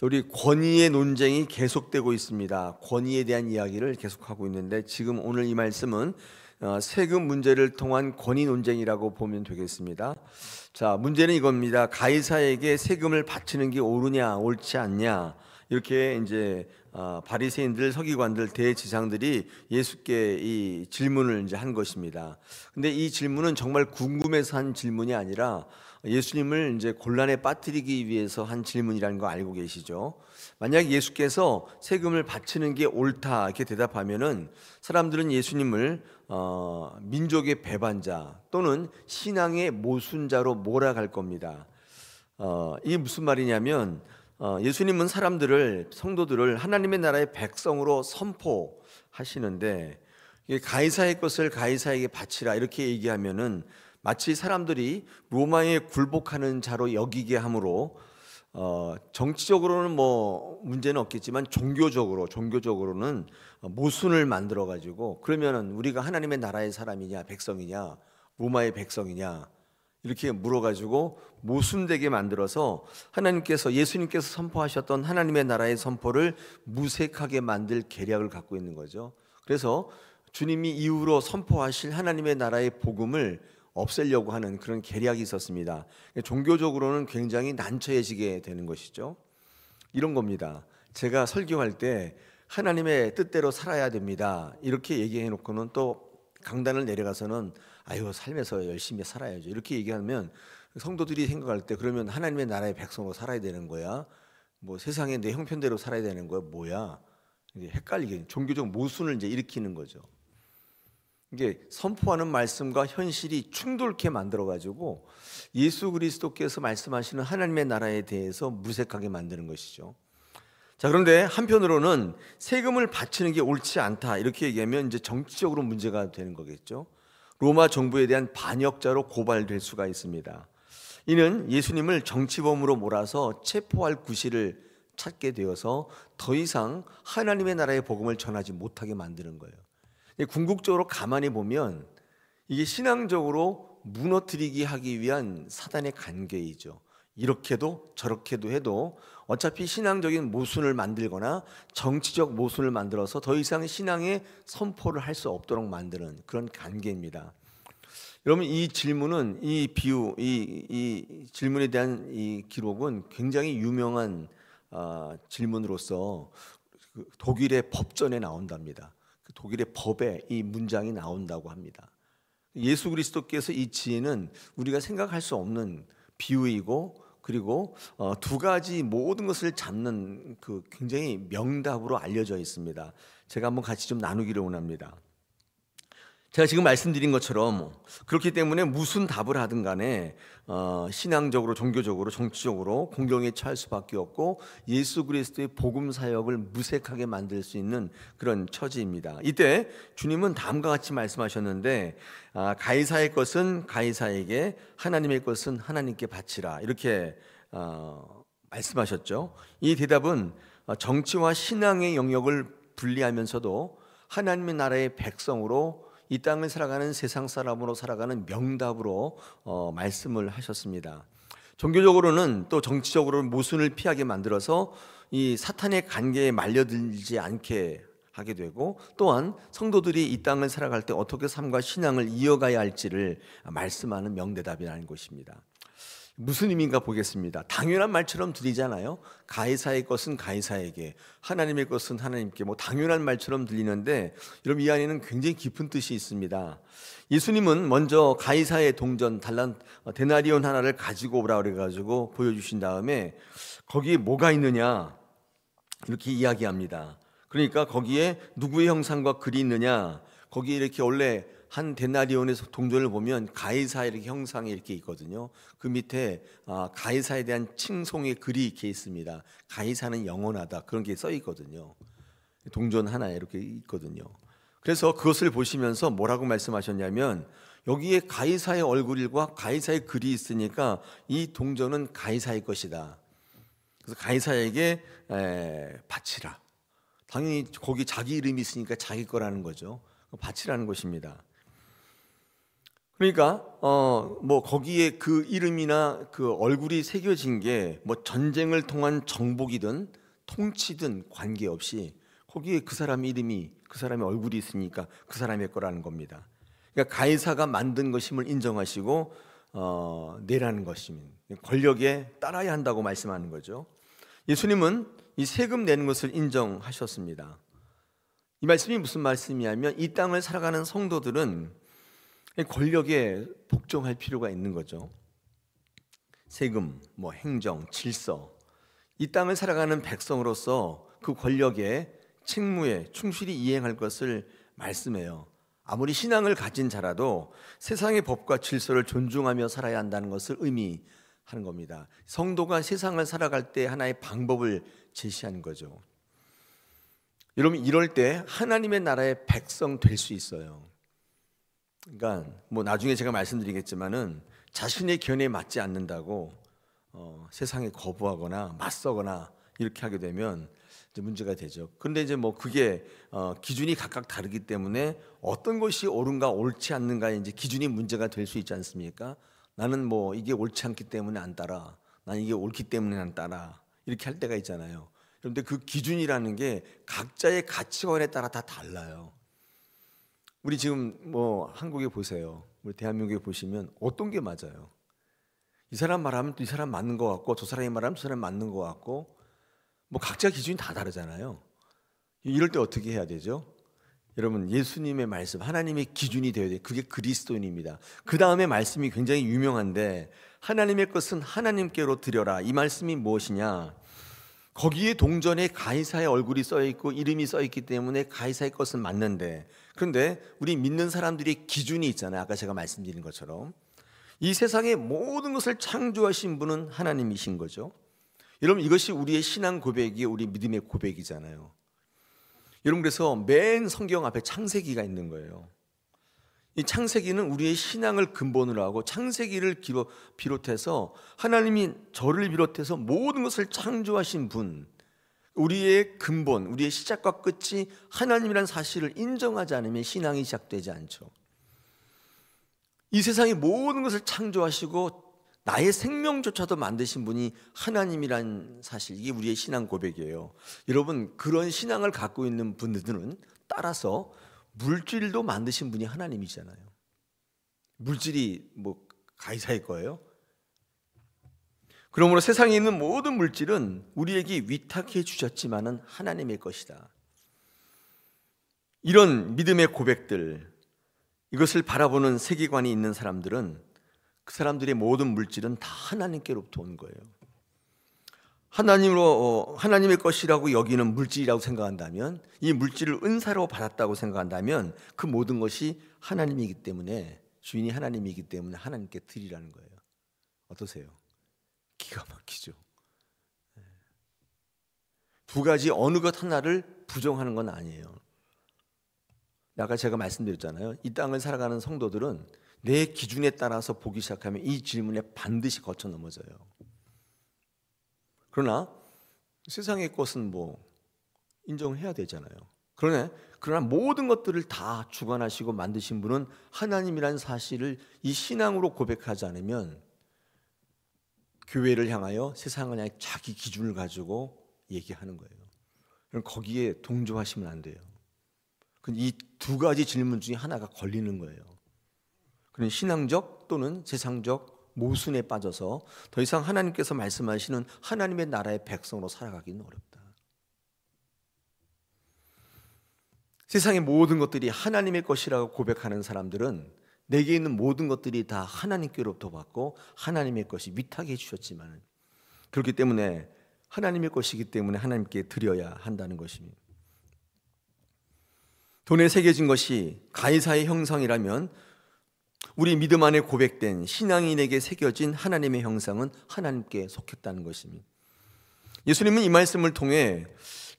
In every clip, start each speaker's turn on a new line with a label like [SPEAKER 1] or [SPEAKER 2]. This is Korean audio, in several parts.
[SPEAKER 1] 우리 권위의 논쟁이 계속되고 있습니다. 권위에 대한 이야기를 계속하고 있는데 지금 오늘 이 말씀은 세금 문제를 통한 권위 논쟁이라고 보면 되겠습니다. 자, 문제는 이겁니다. 가이사에게 세금을 바치는 게 옳으냐 옳지 않냐, 이렇게 이제 바리새인들, 서기관들, 대제사장들이 예수께 이 질문을 이제 한 것입니다. 근데 이 질문은 정말 궁금해서 한 질문이 아니라 예수님을 이제 곤란에 빠뜨리기 위해서 한 질문이라는 거 알고 계시죠? 만약 예수께서 세금을 바치는 게 옳다 이렇게 대답하면은 사람들은 예수님을 민족의 배반자 또는 신앙의 모순자로 몰아갈 겁니다. 이게 무슨 말이냐면 예수님은 사람들을, 성도들을 하나님의 나라의 백성으로 선포하시는데 가이사의 것을 가이사에게 바치라 이렇게 얘기하면은 마치 사람들이 로마에 굴복하는 자로 여기게 함으로 정치적으로는 뭐 문제는 없겠지만 종교적으로는 모순을 만들어 가지고, 그러면은 우리가 하나님의 나라의 사람이냐 백성이냐 로마의 백성이냐 이렇게 물어 가지고 모순되게 만들어서 하나님께서, 예수님께서 선포하셨던 하나님의 나라의 선포를 무색하게 만들 계략을 갖고 있는 거죠. 그래서 주님이 이후로 선포하실 하나님의 나라의 복음을 없애려고 하는 그런 계략이 있었습니다. 종교적으로는 굉장히 난처해지게 되는 것이죠. 이런 겁니다. 제가 설교할 때 하나님의 뜻대로 살아야 됩니다 이렇게 얘기해 놓고는 또 강단을 내려가서는 아유 삶에서 열심히 살아야죠 이렇게 얘기하면 성도들이 생각할 때 그러면 하나님의 나라의 백성으로 살아야 되는 거야, 뭐 세상에 내 형편대로 살아야 되는 거야, 뭐야, 이게 헷갈리게 종교적 모순을 이제 일으키는 거죠. 이게 선포하는 말씀과 현실이 충돌케 만들어가지고 예수 그리스도께서 말씀하시는 하나님의 나라에 대해서 무색하게 만드는 것이죠. 자, 그런데 한편으로는 세금을 바치는 게 옳지 않다 이렇게 얘기하면 이제 정치적으로 문제가 되는 거겠죠. 로마 정부에 대한 반역자로 고발될 수가 있습니다. 이는 예수님을 정치범으로 몰아서 체포할 구실을 찾게 되어서 더 이상 하나님의 나라의 복음을 전하지 못하게 만드는 거예요. 궁극적으로 가만히 보면 이게 신앙적으로 무너뜨리게 하기 위한 사단의 관계이죠. 이렇게도 저렇게도 해도 어차피 신앙적인 모순을 만들거나 정치적 모순을 만들어서 더 이상 신앙의 선포를 할 수 없도록 만드는 그런 관계입니다. 여러분, 이 질문은, 이 비유, 이 질문에 대한 이 기록은 굉장히 유명한 질문으로서 독일의 법전에 나온답니다. 독일의 법에 이 문장이 나온다고 합니다. 예수 그리스도께서 이 지혜는 우리가 생각할 수 없는 비유이고, 그리고 두 가지 모든 것을 잡는 그 굉장히 명답으로 알려져 있습니다. 제가 한번 같이 좀 나누기를 원합니다. 제가 지금 말씀드린 것처럼 그렇기 때문에 무슨 답을 하든 간에 신앙적으로, 종교적으로, 정치적으로 공경에 처할 수밖에 없고 예수 그리스도의 복음 사역을 무색하게 만들 수 있는 그런 처지입니다. 이때 주님은 다음과 같이 말씀하셨는데 가이사의 것은 가이사에게, 하나님의 것은 하나님께 바치라 이렇게 말씀하셨죠. 이 대답은 정치와 신앙의 영역을 분리하면서도 하나님의 나라의 백성으로 이 땅을 살아가는, 세상 사람으로 살아가는 명답으로 말씀을 하셨습니다. 종교적으로는 또 정치적으로는 모순을 피하게 만들어서 이 사탄의 관계에 말려들지 않게 하게 되고, 또한 성도들이 이 땅을 살아갈 때 어떻게 삶과 신앙을 이어가야 할지를 말씀하는 명대답이라는 것입니다. 무슨 의미인가 보겠습니다. 당연한 말처럼 들리잖아요. 가이사의 것은 가이사에게, 하나님의 것은 하나님께, 뭐 당연한 말처럼 들리는데 여러분, 이 안에는 굉장히 깊은 뜻이 있습니다. 예수님은 먼저 가이사의 동전 데나리온 하나를 가지고 오라 그래가지고 보여주신 다음에 거기에 뭐가 있느냐 이렇게 이야기합니다. 그러니까 거기에 누구의 형상과 글이 있느냐, 거기에 이렇게 원래 한 데나리온의 동전을 보면 가이사의 이렇게 형상이 이렇게 있거든요. 그 밑에 가이사에 대한 칭송의 글이 이렇게 있습니다. 가이사는 영원하다 그런 게 써 있거든요. 동전 하나에 이렇게 있거든요. 그래서 그것을 보시면서 뭐라고 말씀하셨냐면 여기에 가이사의 얼굴과 가이사의 글이 있으니까 이 동전은 가이사의 것이다. 그래서 가이사에게 바치라. 당연히 거기 자기 이름이 있으니까 자기 거라는 거죠. 바치라는 것입니다. 그러니까 뭐 거기에 그 이름이나 그 얼굴이 새겨진 게 뭐 전쟁을 통한 정복이든 통치든 관계없이 거기에 그 사람 이름이, 그 사람의 얼굴이 있으니까 그 사람의 거라는 겁니다. 그러니까 가이사가 만든 것임을 인정하시고 내라는 것이면 권력에 따라야 한다고 말씀하는 거죠. 예수님은 이 세금 내는 것을 인정하셨습니다. 이 말씀이 무슨 말씀이냐면 이 땅을 살아가는 성도들은 권력에 복종할 필요가 있는 거죠. 세금, 뭐 행정, 질서, 이 땅을 살아가는 백성으로서 그 권력에 책무에 충실히 이행할 것을 말씀해요. 아무리 신앙을 가진 자라도 세상의 법과 질서를 존중하며 살아야 한다는 것을 의미하는 겁니다. 성도가 세상을 살아갈 때 하나의 방법을 제시하는 거죠. 여러분, 이럴 때 하나님의 나라의 백성 될 수 있어요. 그러니까 뭐 나중에 제가 말씀드리겠지만은 자신의 견해에 맞지 않는다고 세상에 거부하거나 맞서거나 이렇게 하게 되면 이제 문제가 되죠. 그런데 이제 뭐 그게 기준이 각각 다르기 때문에 어떤 것이 옳은가 옳지 않는가에 이제 기준이 문제가 될 수 있지 않습니까? 나는 뭐 이게 옳지 않기 때문에 안 따라, 난 이게 옳기 때문에 안 따라, 이렇게 할 때가 있잖아요. 그런데 그 기준이라는 게 각자의 가치관에 따라 다 달라요. 우리 지금 뭐 한국에 보세요. 우리 대한민국에 보시면 어떤 게 맞아요? 이 사람 말하면 또 이 사람 맞는 것 같고, 저 사람이 말하면 저 사람 맞는 것 같고, 뭐 각자 기준이 다 다르잖아요. 이럴 때 어떻게 해야 되죠? 여러분, 예수님의 말씀, 하나님의 기준이 되어야 돼요. 그게 그리스도인입니다. 그 다음에 말씀이 굉장히 유명한데, 하나님의 것은 하나님께로 드려라. 이 말씀이 무엇이냐? 거기에 동전에 가이사의 얼굴이 써 있고 이름이 써 있기 때문에 가이사의 것은 맞는데, 그런데 우리 믿는 사람들이 기준이 있잖아요. 아까 제가 말씀드린 것처럼 이 세상의 모든 것을 창조하신 분은 하나님이신 거죠. 여러분, 이것이 우리의 신앙 고백이 우리 믿음의 고백이잖아요. 여러분, 그래서 맨 성경 앞에 창세기가 있는 거예요. 이 창세기는 우리의 신앙을 근본으로 하고 창세기를 비롯해서 하나님이 저를 비롯해서 모든 것을 창조하신 분, 우리의 근본, 우리의 시작과 끝이 하나님이라는 사실을 인정하지 않으면 신앙이 시작되지 않죠. 이 세상의 모든 것을 창조하시고 나의 생명조차도 만드신 분이 하나님이라는 사실, 이게 우리의 신앙 고백이에요. 여러분, 그런 신앙을 갖고 있는 분들은 따라서 물질도 만드신 분이 하나님이잖아요. 물질이 뭐 가이사의 거예요? 그러므로 세상에 있는 모든 물질은 우리에게 위탁해 주셨지만은 하나님의 것이다. 이런 믿음의 고백들, 이것을 바라보는 세계관이 있는 사람들은 그 사람들의 모든 물질은 다 하나님께로부터 온 거예요. 하나님의 것이라고 여기는 물질이라고 생각한다면, 이 물질을 은사로 받았다고 생각한다면 그 모든 것이 하나님이기 때문에, 주인이 하나님이기 때문에 하나님께 드리라는 거예요. 어떠세요? 기가 막히죠. 두 가지 어느 것 하나를 부정하는 건 아니에요. 아까 제가 말씀드렸잖아요. 이 땅을 살아가는 성도들은 내 기준에 따라서 보기 시작하면 이 질문에 반드시 거쳐 넘어져요. 그러나 세상의 것은 뭐 인정해야 되잖아요. 그러나 모든 것들을 다 주관하시고 만드신 분은 하나님이라는 사실을 이 신앙으로 고백하지 않으면 교회를 향하여 세상을 향해 자기 기준을 가지고 얘기하는 거예요. 그럼 거기에 동조하시면 안 돼요. 이 두 가지 질문 중에 하나가 걸리는 거예요. 그런 신앙적 또는 세상적 모순에 빠져서 더 이상 하나님께서 말씀하시는 하나님의 나라의 백성으로 살아가기는 어렵다. 세상의 모든 것들이 하나님의 것이라고 고백하는 사람들은 내게 있는 모든 것들이 다 하나님께로부터 받고 하나님의 것이 위탁해 주셨지만, 그렇기 때문에 하나님의 것이기 때문에 하나님께 드려야 한다는 것입니다. 돈에 새겨진 것이 가이사의 형상이라면 우리 믿음 안에 고백된 신앙인에게 새겨진 하나님의 형상은 하나님께 속했다는 것입니다. 예수님은 이 말씀을 통해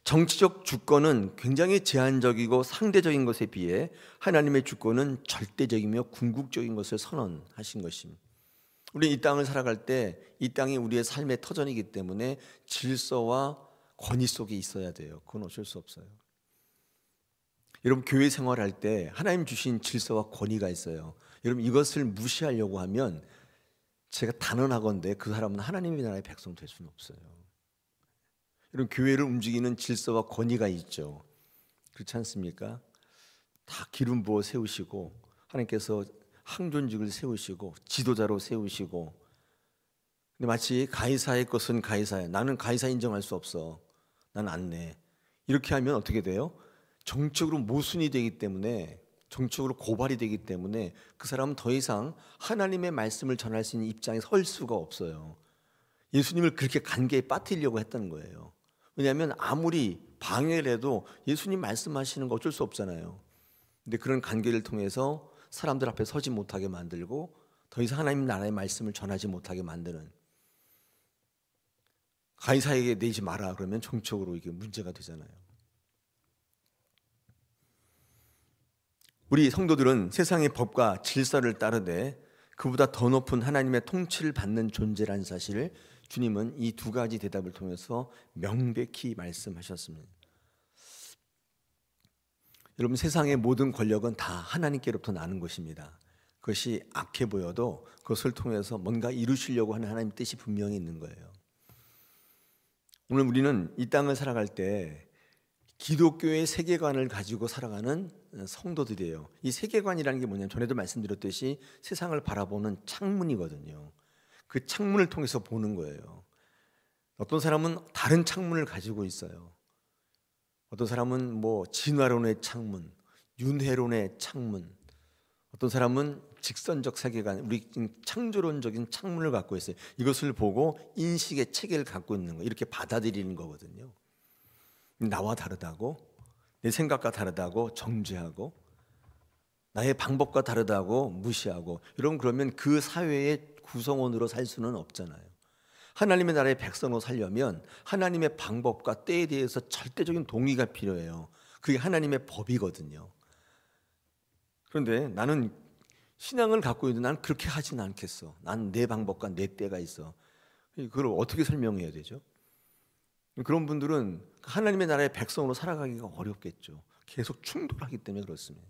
[SPEAKER 1] 정치적 주권은 굉장히 제한적이고 상대적인 것에 비해 하나님의 주권은 절대적이며 궁극적인 것을 선언하신 것입니다. 우리 이 땅을 살아갈 때 이 땅이 우리의 삶의 터전이기 때문에 질서와 권위 속에 있어야 돼요. 그건 어쩔 수 없어요. 여러분, 교회 생활할 때 하나님 주신 질서와 권위가 있어요. 여러분, 이것을 무시하려고 하면 제가 단언하건대 그 사람은 하나님의 나라의 백성 될 수는 없어요. 이런 교회를 움직이는 질서와 권위가 있죠. 그렇지 않습니까? 다 기름 부어 세우시고 하나님께서 항존직을 세우시고 지도자로 세우시고, 근데 마치 가이사의 것은 가이사야, 나는 가이사 인정할 수 없어, 난 안 내, 이렇게 하면 어떻게 돼요? 정적으로 모순이 되기 때문에, 정적으로 고발이 되기 때문에 그 사람은 더 이상 하나님의 말씀을 전할 수 있는 입장에 설 수가 없어요. 예수님을 그렇게 관계에 빠뜨리려고 했다는 거예요. 왜냐하면 아무리 방해를 해도 예수님 말씀하시는 거 어쩔 수 없잖아요. 근데 그런 관계를 통해서 사람들 앞에 서지 못하게 만들고 더 이상 하나님 나라의 말씀을 전하지 못하게 만드는, 가이사에게 내지 마라 그러면 정적으로 이게 문제가 되잖아요. 우리 성도들은 세상의 법과 질서를 따르되 그보다 더 높은 하나님의 통치를 받는 존재라는 사실을 주님은 이 두 가지 대답을 통해서 명백히 말씀하셨습니다. 여러분, 세상의 모든 권력은 다 하나님께로부터 나는 것입니다. 그것이 악해 보여도 그것을 통해서 뭔가 이루시려고 하는 하나님의 뜻이 분명히 있는 거예요. 오늘 우리는 이 땅을 살아갈 때 기독교의 세계관을 가지고 살아가는 성도들이에요. 이 세계관이라는 게 뭐냐면 전에도 말씀드렸듯이 세상을 바라보는 창문이거든요. 그 창문을 통해서 보는 거예요. 어떤 사람은 다른 창문을 가지고 있어요. 어떤 사람은 뭐 진화론의 창문, 윤회론의 창문, 어떤 사람은 직선적 세계관, 우리 창조론적인 창문을 갖고 있어요. 이것을 보고 인식의 체계를 갖고 있는 거, 이렇게 받아들이는 거거든요. 나와 다르다고, 내 생각과 다르다고 정죄하고, 나의 방법과 다르다고 무시하고, 여러분, 그러면 그 사회의 구성원으로 살 수는 없잖아요. 하나님의 나라의 백성으로 살려면 하나님의 방법과 때에 대해서 절대적인 동의가 필요해요. 그게 하나님의 법이거든요. 그런데 나는 신앙을 갖고 있는데 나는 그렇게 하지는 않겠어. 난 내 방법과 내 때가 있어. 그걸 어떻게 설명해야 되죠? 그런 분들은 하나님의 나라의 백성으로 살아가기가 어렵겠죠. 계속 충돌하기 때문에 그렇습니다.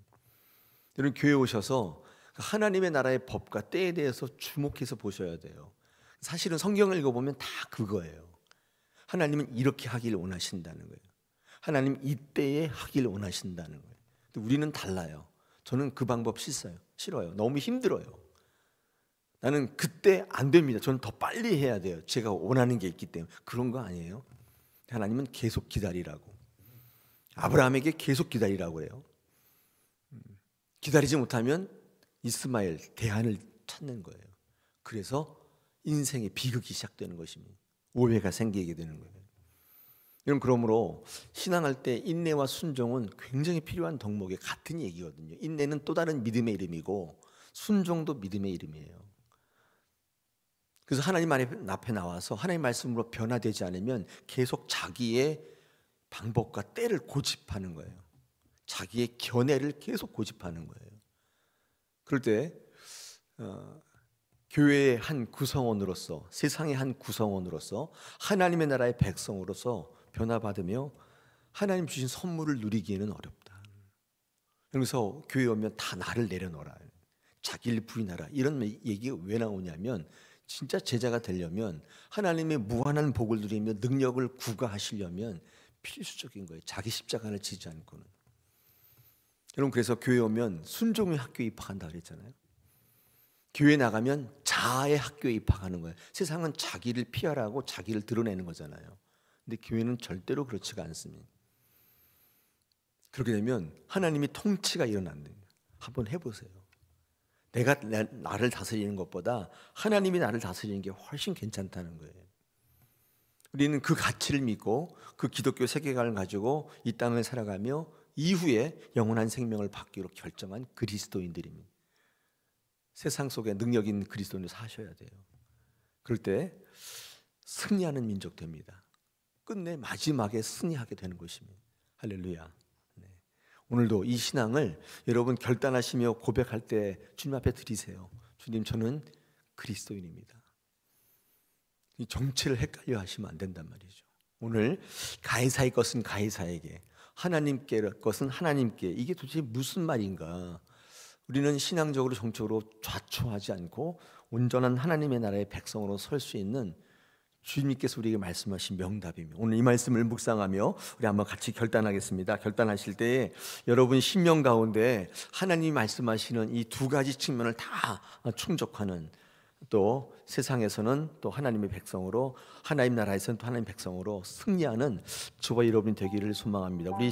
[SPEAKER 1] 여러분, 교회에 오셔서 하나님의 나라의 법과 때에 대해서 주목해서 보셔야 돼요. 사실은 성경을 읽어보면 다 그거예요. 하나님은 이렇게 하길 원하신다는 거예요. 하나님 이때에 하길 원하신다는 거예요. 근데 우리는 달라요. 저는 그 방법 싫어요. 너무 힘들어요. 나는 그때 안 됩니다. 저는 더 빨리 해야 돼요. 제가 원하는 게 있기 때문에. 그런 거 아니에요. 하나님은 계속 기다리라고. 아브라함에게 계속 기다리라고 해요. 기다리지 못하면 이스마엘, 대안을 찾는 거예요. 그래서 인생의 비극이 시작되는 것입니다. 오해가 생기게 되는 거예요. 여러분, 그러므로 신앙할 때 인내와 순종은 굉장히 필요한 덕목의 같은 얘기거든요. 인내는 또 다른 믿음의 이름이고 순종도 믿음의 이름이에요. 그래서 하나님 앞에 나와서 하나님 말씀으로 변화되지 않으면 계속 자기의 방법과 때를 고집하는 거예요. 자기의 견해를 계속 고집하는 거예요. 그럴 때 교회의 한 구성원으로서, 세상의 한 구성원으로서, 하나님의 나라의 백성으로서 변화받으며 하나님 주신 선물을 누리기에는 어렵다. 그래서 교회 오면 다 나를 내려놓아라, 자기를 부인하라, 이런 얘기가 왜 나오냐면, 진짜 제자가 되려면, 하나님의 무한한 복을 누리며 능력을 구가하시려면 필수적인 거예요. 자기 십자가를 지지 않고는. 여러분, 그래서 교회 오면 순종의 학교에 입학한다 그랬잖아요. 교회 나가면 자아의 학교에 입학하는 거예요. 세상은 자기를 피하라고 자기를 드러내는 거잖아요. 근데 교회는 절대로 그렇지가 않습니다. 그렇게 되면 하나님이 통치가 일어난다. 한번 해보세요. 내가 나를 다스리는 것보다 하나님이 나를 다스리는 게 훨씬 괜찮다는 거예요. 우리는 그 가치를 믿고 그 기독교 세계관을 가지고 이 땅을 살아가며 이후에 영원한 생명을 받기로 결정한 그리스도인들입니다. 세상 속에 능력 있는 그리스도인으로 사셔야 돼요. 그럴 때 승리하는 민족 됩니다. 끝내 마지막에 승리하게 되는 것입니다. 할렐루야. 네. 오늘도 이 신앙을 여러분 결단하시며 고백할 때 주님 앞에 드리세요. 주님, 저는 그리스도인입니다. 이 정체를 헷갈려 하시면 안 된단 말이죠. 오늘 가이사의 것은 가이사에게, 하나님께 것은 하나님께, 이게 도대체 무슨 말인가? 우리는 신앙적으로 정적으로 좌초하지 않고 온전한 하나님의 나라의 백성으로 설 수 있는 주님께서 우리에게 말씀하신 명답입니다. 오늘 이 말씀을 묵상하며 우리 한번 같이 결단하겠습니다. 결단하실 때에 여러분 심령 가운데 하나님이 말씀하시는 이 두 가지 측면을 다 충족하는, 또 세상에서는 또 하나님의 백성으로, 하나님 나라에서는 또 하나님의 백성으로 승리하는 저와 여러분이 되기를 소망합니다. 우리